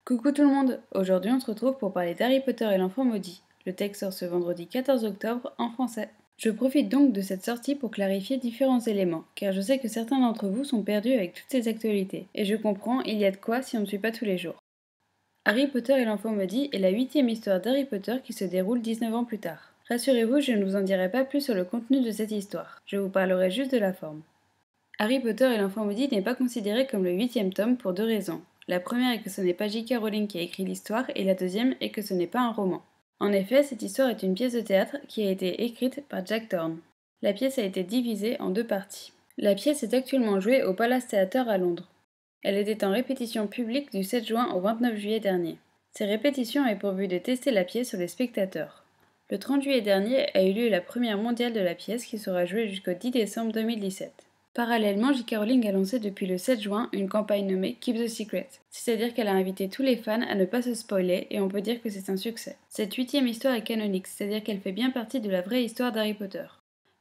Coucou tout le monde! Aujourd'hui on se retrouve pour parler d'Harry Potter et l'enfant maudit. Le texte sort ce vendredi 14 octobre en français. Je profite donc de cette sortie pour clarifier différents éléments, car je sais que certains d'entre vous sont perdus avec toutes ces actualités. Et je comprends, il y a de quoi si on ne suit pas tous les jours. Harry Potter et l'enfant maudit est la 8e histoire d'Harry Potter qui se déroule 19 ans plus tard. Rassurez-vous, je ne vous en dirai pas plus sur le contenu de cette histoire, je vous parlerai juste de la forme. Harry Potter et l'enfant maudit n'est pas considéré comme le 8e tome pour deux raisons. La première est que ce n'est pas J.K. Rowling qui a écrit l'histoire et la deuxième est que ce n'est pas un roman. En effet, cette histoire est une pièce de théâtre qui a été écrite par Jack Thorne. La pièce a été divisée en deux parties. La pièce est actuellement jouée au Palace Theatre à Londres. Elle était en répétition publique du 7 juin au 29 juillet dernier. Ces répétitions avaient pour but de tester la pièce sur les spectateurs. Le 30 juillet dernier a eu lieu la première mondiale de la pièce qui sera jouée jusqu'au 10 décembre 2017. Parallèlement, J.K. Rowling a lancé depuis le 7 juin une campagne nommée Keep the Secret, c'est-à-dire qu'elle a invité tous les fans à ne pas se spoiler et on peut dire que c'est un succès. Cette 8e histoire est canonique, c'est-à-dire qu'elle fait bien partie de la vraie histoire d'Harry Potter.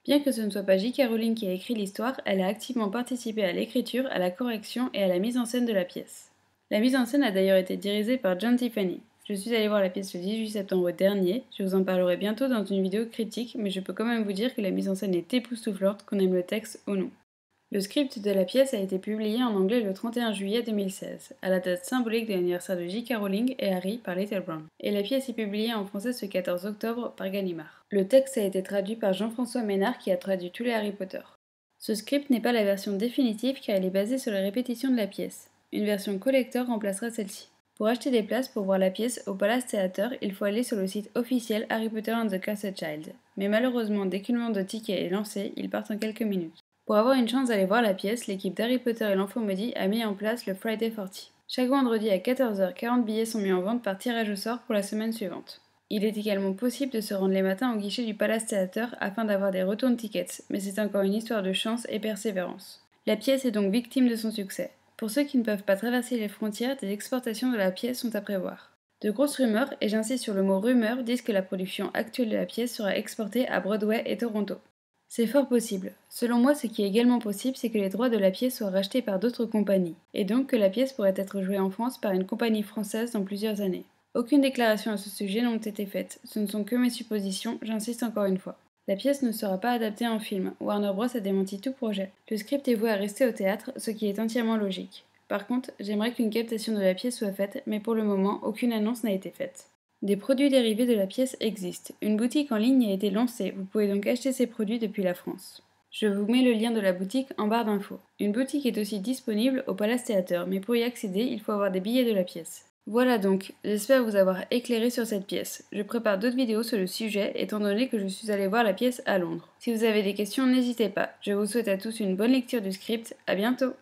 Bien que ce ne soit pas J.K. Rowling qui a écrit l'histoire, elle a activement participé à l'écriture, à la correction et à la mise en scène de la pièce. La mise en scène a d'ailleurs été dirigée par John Tiffany. Je suis allée voir la pièce le 18 septembre dernier, je vous en parlerai bientôt dans une vidéo critique, mais je peux quand même vous dire que la mise en scène est époustouflante, qu'on aime le texte ou non. Le script de la pièce a été publié en anglais le 31 juillet 2016, à la date symbolique de l'anniversaire de J.K. Rowling et Harry par Little Brown. Et la pièce est publiée en français ce 14 octobre par Gallimard. Le texte a été traduit par Jean-François Ménard qui a traduit tous les Harry Potter. Ce script n'est pas la version définitive car elle est basée sur les répétitions de la pièce. Une version collector remplacera celle-ci. Pour acheter des places pour voir la pièce au Palace Theatre, il faut aller sur le site officiel Harry Potter and the Cursed Child. Mais malheureusement, dès qu'une vente de tickets est lancée, ils partent en quelques minutes. Pour avoir une chance d'aller voir la pièce, l'équipe d'Harry Potter et l'enfant maudit a mis en place le Friday 40. Chaque vendredi à 14 h, 40 billets sont mis en vente par tirage au sort pour la semaine suivante. Il est également possible de se rendre les matins au guichet du Palace Theatre afin d'avoir des return tickets, mais c'est encore une histoire de chance et persévérance. La pièce est donc victime de son succès. Pour ceux qui ne peuvent pas traverser les frontières, des exportations de la pièce sont à prévoir. De grosses rumeurs, et j'insiste sur le mot rumeur, disent que la production actuelle de la pièce sera exportée à Broadway et Toronto. C'est fort possible. Selon moi, ce qui est également possible, c'est que les droits de la pièce soient rachetés par d'autres compagnies, et donc que la pièce pourrait être jouée en France par une compagnie française dans plusieurs années. Aucune déclaration à ce sujet n'a été faite, ce ne sont que mes suppositions, j'insiste encore une fois. La pièce ne sera pas adaptée en film, Warner Bros a démenti tout projet. Le script est voué à rester au théâtre, ce qui est entièrement logique. Par contre, j'aimerais qu'une captation de la pièce soit faite, mais pour le moment, aucune annonce n'a été faite. Des produits dérivés de la pièce existent. Une boutique en ligne a été lancée, vous pouvez donc acheter ces produits depuis la France. Je vous mets le lien de la boutique en barre d'infos. Une boutique est aussi disponible au Palace Theatre, mais pour y accéder, il faut avoir des billets de la pièce. Voilà donc, j'espère vous avoir éclairé sur cette pièce. Je prépare d'autres vidéos sur le sujet, étant donné que je suis allée voir la pièce à Londres. Si vous avez des questions, n'hésitez pas. Je vous souhaite à tous une bonne lecture du script, à bientôt!